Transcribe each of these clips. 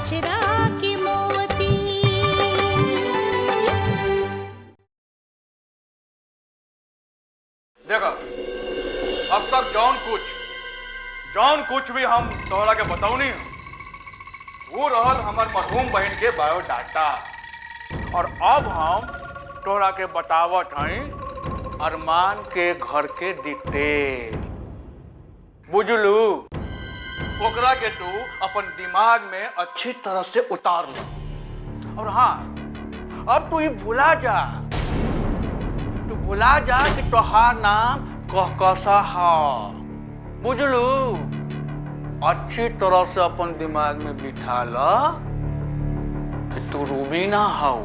अचरा के मोती। देखो, अब तक जौन कुछ भी हम तोहरा के बताऊनी वो रहल हमार मरहूम बहन के बायोडाटा। और अब हम तोहरा के बतावत हई अरमान के घर के डिटेल। बुझलू? ओकरा के तू अपन दिमाग में अच्छी तरह से उतार लो। और हाँ, अब तू ये भुला जा कि तोहार नाम कहकशा है। बुझलू? अच्छी तरह से अपन दिमाग में बिठा लो कि तू रूबीना हो,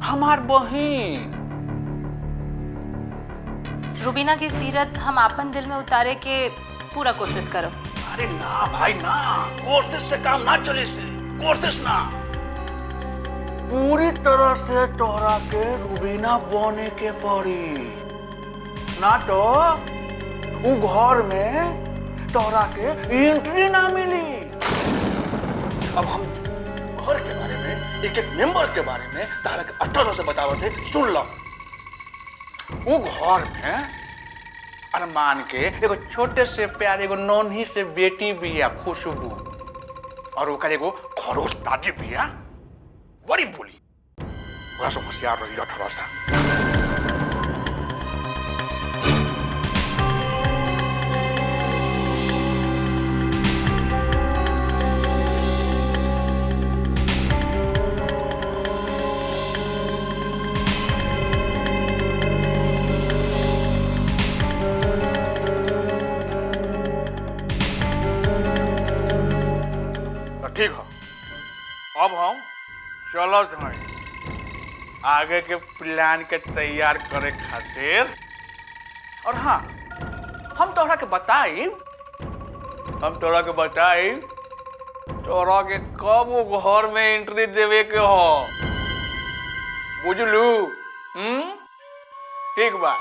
हमार बहिन। रूबीना की सीरत हम अपन दिल में उतारे के पूरा कोशिश करो। अरे ना भाई ना, कोशिश से काम ना चली से, कोशिश ना। पूरी तरह से तोहरा के रूबीना बने के पड़ी, ना तो वो घर में तोहरा के एंट्री ना मिली। अब हम घर के बारे में, एक मेंबर के बारे में तारा के 18 से बतावत है, सुन लो। वो घर में अरमान के एगो छोटे से प्यारे एगो नन्ही से बेटी बिया खुशबू, और ओकर एगो खरोश दादी बिया बड़ी बोली। वह सब होशियार रही 18 साल। ठीक है, अब हम चलत हैं आगे के प्लान के तैयार करे खातिर। और हाँ, हम तोहरा के बताई तोहरा के कब वो घर में एंट्री देवे के हो। बुझलू? ठीक बा।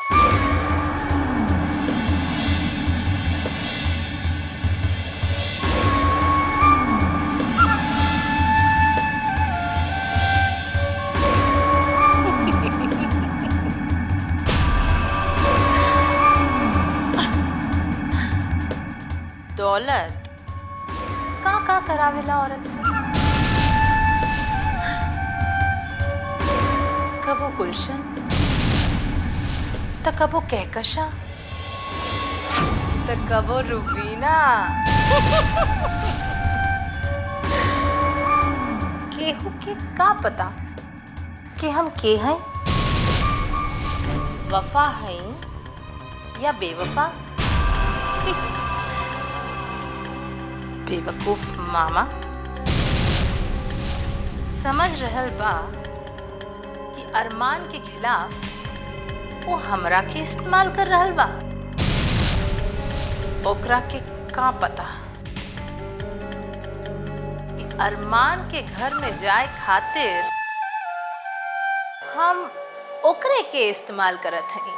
दौलत का करावेला औरत से? कबो गुलशन तो कबो कहकशा तो कबो रूबीना। केहू के का पता कि हम के हैं, वफा हैं या बेवफा। बेवकूफ मामा समझ रहल बा कि अरमान के खिलाफ वो हमरा के इस्तेमाल कर रहल बा। ओकरा के का पता कि अरमान के घर में जाए खातिर हम ओकरे के इस्तेमाल करत हई।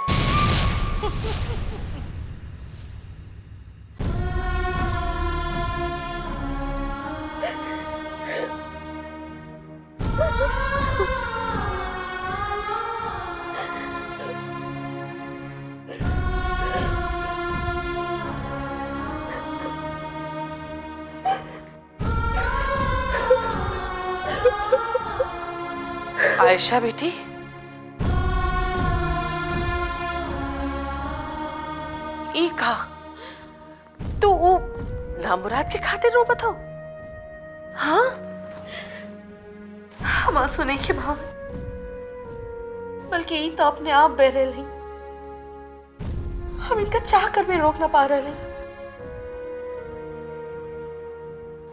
आयशा बेटी, ई का तू नामुराद के खातिर रो बताओ? हाँ, हम आंसू नहीं के भाव, बल्कि ई तो अपने आप बह रहे नहीं। हम इनका चाह कर भी रोक ना पा रहे नहीं।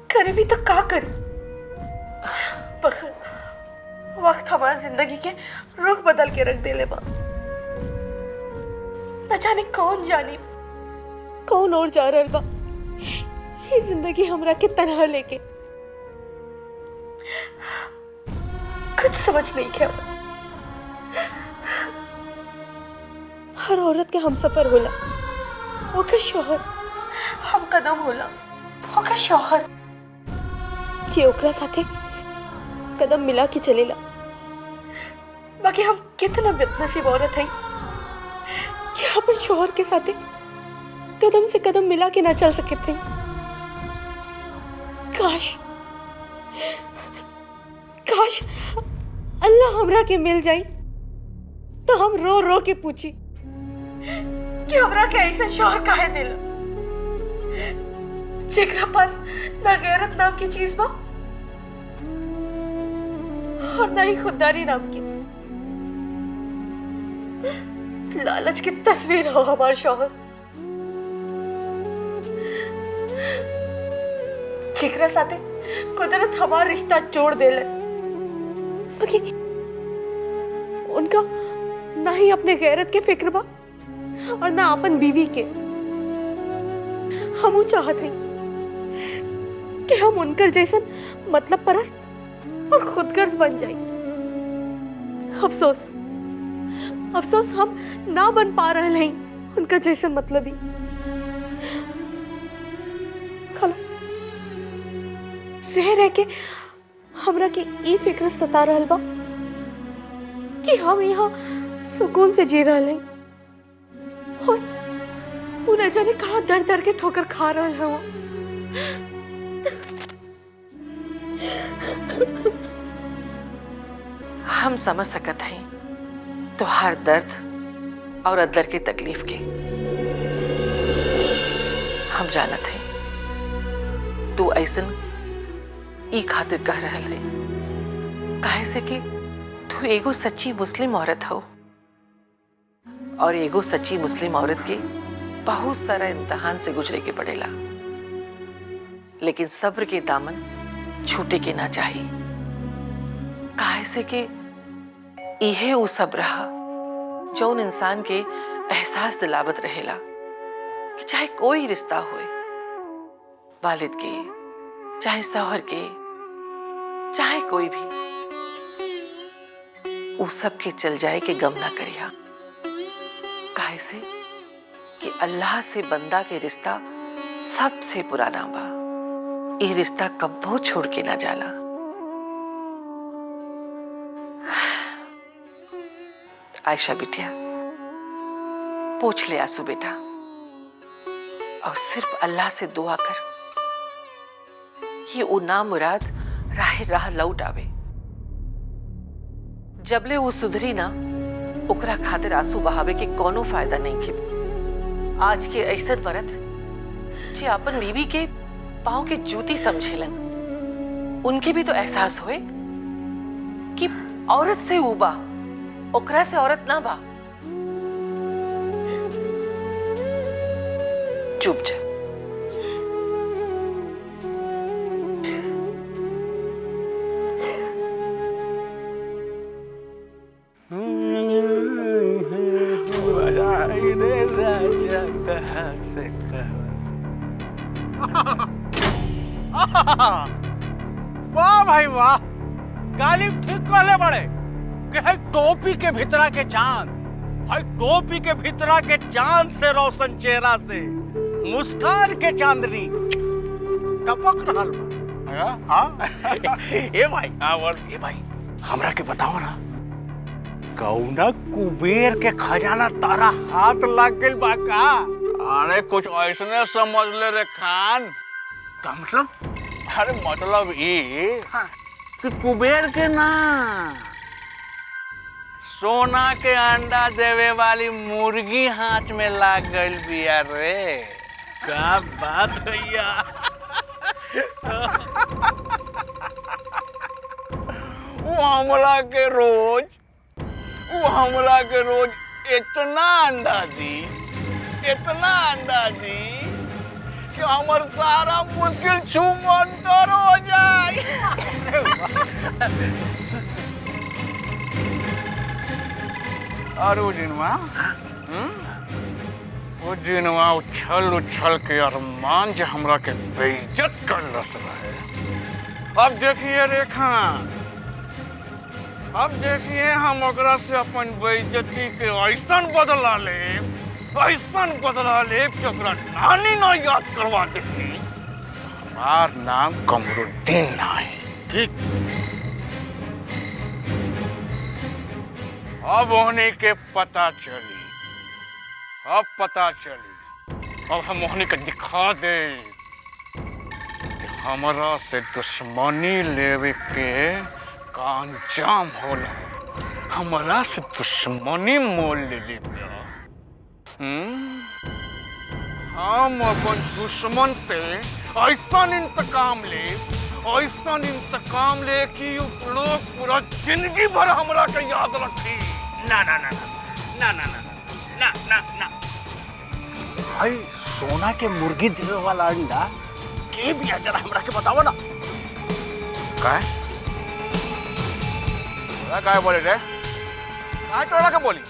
करे भी तो का करे? वक्त हमारी जिंदगी के रुख बदल के रख दे ले बा। न जाने कौन और जा रहा बा ये जिंदगी हमरा के तनहा लेके। कुछ समझ नहीं क्या। हर औरत के हम सफर होला, ओकर शौहर हम कदम होला, ओकर शौहर। जे ओकरा साथे कदम मिला के चलेला। बाकी हम कितना बदनसीब औरत है कि अपन शोहर के साथे कदम से कदम मिला के ना चल सके थे। काश काश अल्लाह हमरा के मिल जाई तो हम रो रो के पूछी कि हमरा के ऐसा शोहर काहे दिल, जेकरा पास ना गैरत नाम की चीज बा और ना ही खुददारी नाम की। लालच की तस्वीर हो हमार शोहर, जेकरा साथे कुदरत हमार रिश्ता जोड़ देले। बाकी उनका ना ही अपने गैरत के फिक्र बा और ना अपन बीवी के। हम चाहते हैं कि हम उनकर जैसन मतलब परस्त और खुदगर्ज बन जाए। अफसोस अफसोस हम ना बन पा रहे हैं उनका जैसन मतलबी। खलो रह के हमरा के ई फिक्र सता रहल बा कि हम यहाँ सुकून से जी रहल हैं और पूरा जाने कहाँ दर दर के ठोकर खा रहल हैं। हम समझ सकत हैं तो हर दर्द और अदर की तकलीफ के। हम जानत हैं तू ऐसन ई खातिर कह रहल है काहे से कि तू एगो सच्ची मुस्लिम औरत हो और एगो सच्ची मुस्लिम औरत के बहुत सारा इम्तिहान से गुजरे के पड़ेला, लेकिन सब्र के दामन छूटे के ना चाहिए। काहे से कि इहे उ सब्र हा जौन इंसान के एहसास दिलावत रहेला कि चाहे कोई रिश्ता होए, वालिद के चाहे शौहर के चाहे कोई भी, उस सब के चल जाए के गम ना करिया। काहे से कि अल्लाह से बंदा के रिश्ता सबसे पुराना बा। ये रिश्ता कब्बो छोड़ के ना जाला। आयशा बिटिया पोंछ ले आंसू बेटा और सिर्फ अल्लाह से दुआ कर कि वो नामुराद राह लौट आवे। जबले वो सुधरी ना ओकरा खातिर आंसू बहावे के कोनो फायदा नहीं के। आज के ऐसा मरद जे अपन बीवी के पाँव के जूती समझेलन, उनके भी तो एहसास होए कि औरत से उबा ओकरा से औरत ना बा। चुप जा। वाह भाई वाह, गालिब ठीक कहले बड़े कि टोपी के भीतरा के चांद, भाई टोपी के भीतरा के चांद से रोशन चेहरा से मुस्कान के चांदनी टपक रहल बा। हाँ ए भाई, ए भाई हमरा के बताओ ना, कौना कुबेर के खजाना तारा हाथ लग गइल बा का? अरे कुछ ऐसने समझ ले रे खान। का मतलब? अरे मतलब ये कि कुबेर के ना, सोना के अंडा देवे वाली मुर्गी हाथ में लाग गइल बिया रे। क्या बात भैया। वो हमरा के रोज इतना अंडा दी कि हमर सारा मुश्किल छूमंतर हो जाए। और वो दिनवा उछल के अरमान जो हमरा के बेइज्जत कर रहे। अब देखिए रेखा, अब देखिए हम ओकरा से अपन बेइज्जती के ऐसन बदला ले कि ओकरा नानी ना याद करवा देती। हमार नाम कमरुद्दीन ना है। ठीक। अब उन्हीं के पता चली, अब पता चली, अब हम उन्हीं के दिखा दे कि हमरा से दुश्मनी लेवे के का अंजाम होला। हमरा से दुश्मनी मोल ले ली हम अपन दुश्मन से ऐसा इंतकाम ले कि लोग पूरा जिंदगी भर हमरा के याद रखी। ना ना ना ना ना ना ना ना ना भाई, सोना के मुर्गी देवे वाला अंडा के भी जरा हमरा के बताओ ना। काय बोले रे? काय तोड़ा के बोली?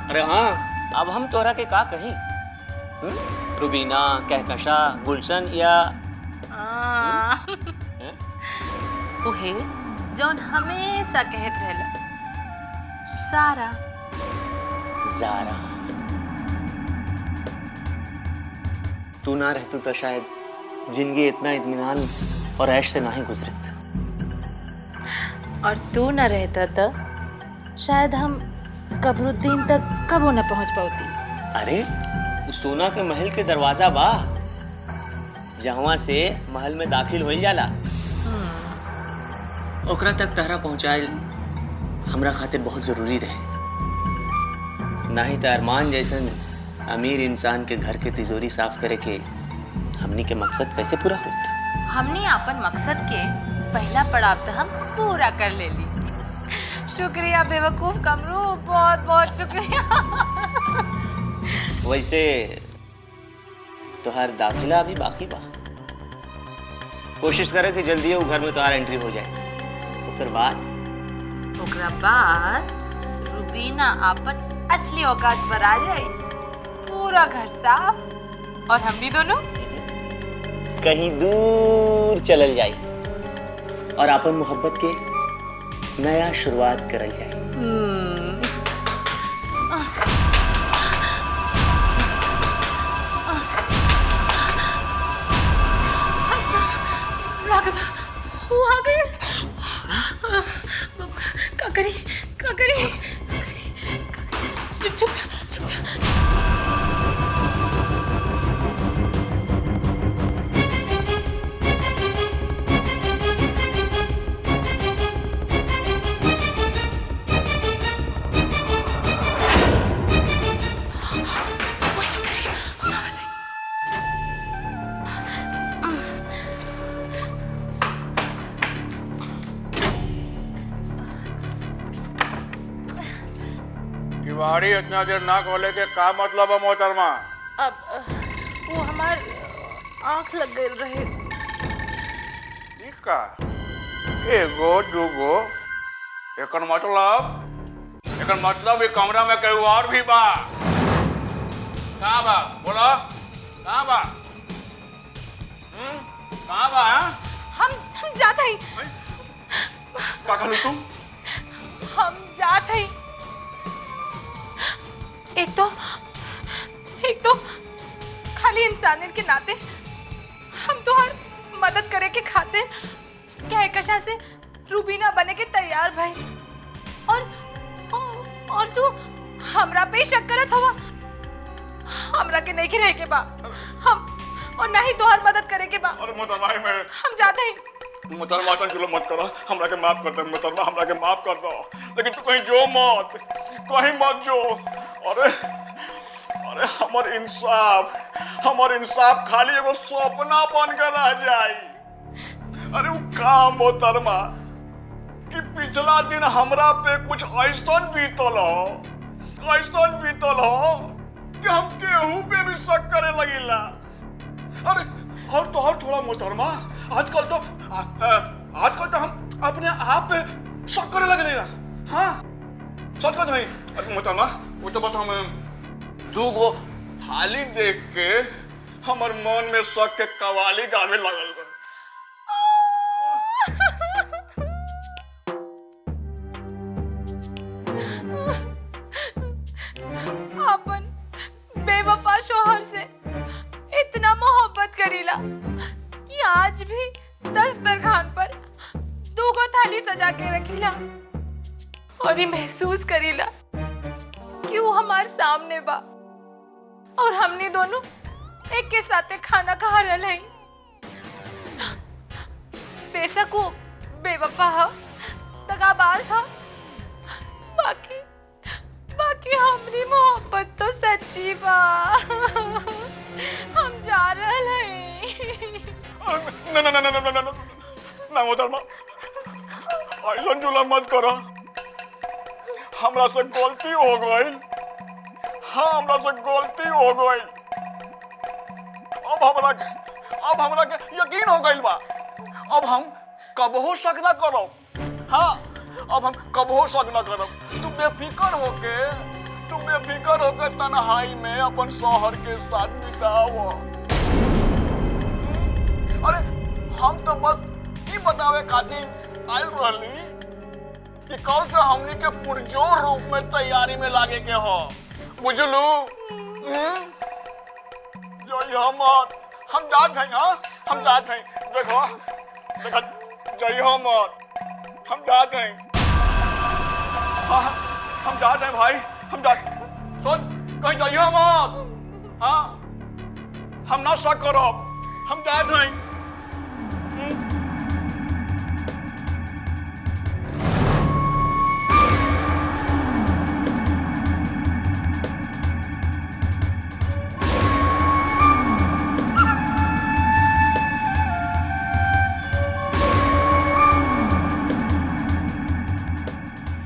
अरे हाँ, अब हम तोहरा के का कहीं? रुबीना, कहकशा, गुलशन या उहे जौन हमेशा कहत रहला, सारा। ज़ारा। तू ना रहतू तो शायद जिंदगी इतना इत्मीनान और ऐश से ना ही गुजरत। और तू न रहता तो शायद हम कबरुद्दीन तक कबो न पहुंच पाती। अरे उस सोना के महल के दरवाजा बा, जहाँ से महल में दाखिल हो जाला, ओकरा तक तहरा पहुँचाए हमरा खातिर बहुत जरूरी रहे। ना ही तो अरमान जैसन अमीर इंसान के घर के तिजोरी साफ करे के हमनी के मकसद कैसे पूरा होता। हमने अपन मकसद के पहला पड़ाव तो हम पूरा कर ले ली। शुक्रिया बेवकूफ कमरू, बहुत बहुत शुक्रिया। वैसे तोहार दाखिला अभी बाकी बा। कोशिश करे कि जल्दी वो घर में तोहार एंट्री हो जाए। ओकर बाद रुबीना अपन असली औकात पर आ जाए, पूरा घर साफ और हम भी दोनों कहीं दूर चलल जाए और अपन मोहब्बत के नया शुरुआत करल जाए। का करी चुप किवाड़ी इतना देर ना खोले के का मतलब है मोहतरमा? अब वो हमार आंख लग गई रहे। ठीक का? एगो दूगो एकर मतलब ये कमरा में कहीं और भी बा। कहाँ बा? बोलो कहाँ बा? कहाँ बा? हम जाते ही। क्या कहलू तुम? हम जाते ही। एक तो खाली इंसानियत के नाते हम तो हर मदद करे के खातिर कहकशा से रुबीना बने के तैयार भाई, और तू हमरा पे शक करत हवा। हमरा के नहीं रहे के बा, हम और नहीं तो हर मदद करे के बा। अरे मोहतरमा हम जाते ही। मोहतरमा चलो मत करो, हमरा के माफ कर दो मोहतरमा, हमरा के माफ कर दो, लेकिन तू कहीं जो मत, कहीं मत जो। अरे हमर इंसाफ खाली एगो सपना बन के रह जाई। अरे वो काम मोहतरमा कि पिछला दिन हमरा पे कुछ ऐसा बीतल हो कि हम केहू पे भी शक करे लगिला। अरे और तो और थोड़ा मोहतरमा, आजकल तो हम अपने आप पे शक करे लगे ना। हाँ सच बात नहीं। अरे मोहतरमा वो तो बस हम दूगो थाली देख के हमर मन में शक के कवाली गावे लगल बा। भी दस्तरखान पर 2 गो थाली सजा के रखीला और ये महसूस करीला कि वो हमार सामने बा और हमने दोनों एक के साथे खाना खा रहे हैं। बेशक वो बेवफा है, दगाबाज है, बाकी हमारी मोहब्बत तो सच्ची बा। हम जा रहे हैं। ना मोहतरमा, ऐसा जुलम मत करो। हमरा से गलती हो गई। हाँ, हमरा से गलती हो गई। अब हमरा के यकीन हो गई बा। अब हम कबहो शक ना करो। हाँ, अब हम कबहो शक ना करो। तू बेफिक्र होके तन्हाई में अपन शौहर के साथ बिताओ। अरे हम तो बस ये बतावे खातिर आयल रहली कि कल से हमनी के पुरजोर रूप में तैयारी में लागे के हो। बुझलू? हम जात हैं। हाँ, हम जात हैं। देखो जय हो मत। हम जात हैं। हाँ, हम जात हैं भाई। हम जात। सुन, कहीं जाइए मत। हाँ, हम ना शक करो। हम जात हैं।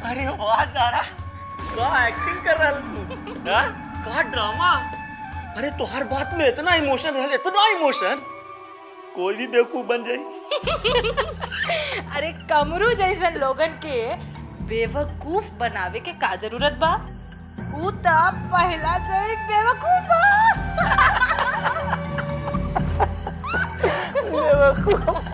अरे वाह सारा, क्या एक्टिंग कर रहा तू? क्या ड्रामा? अरे तुहार बात में इतना इमोशन, कोई भी बेवकूफ बन जाए। अरे कमरू जैसन लोगन के बेवकूफ बनावे के का जरूरत बा? ऊ त पहला से ही बेवकूफ बा। बेवकूफ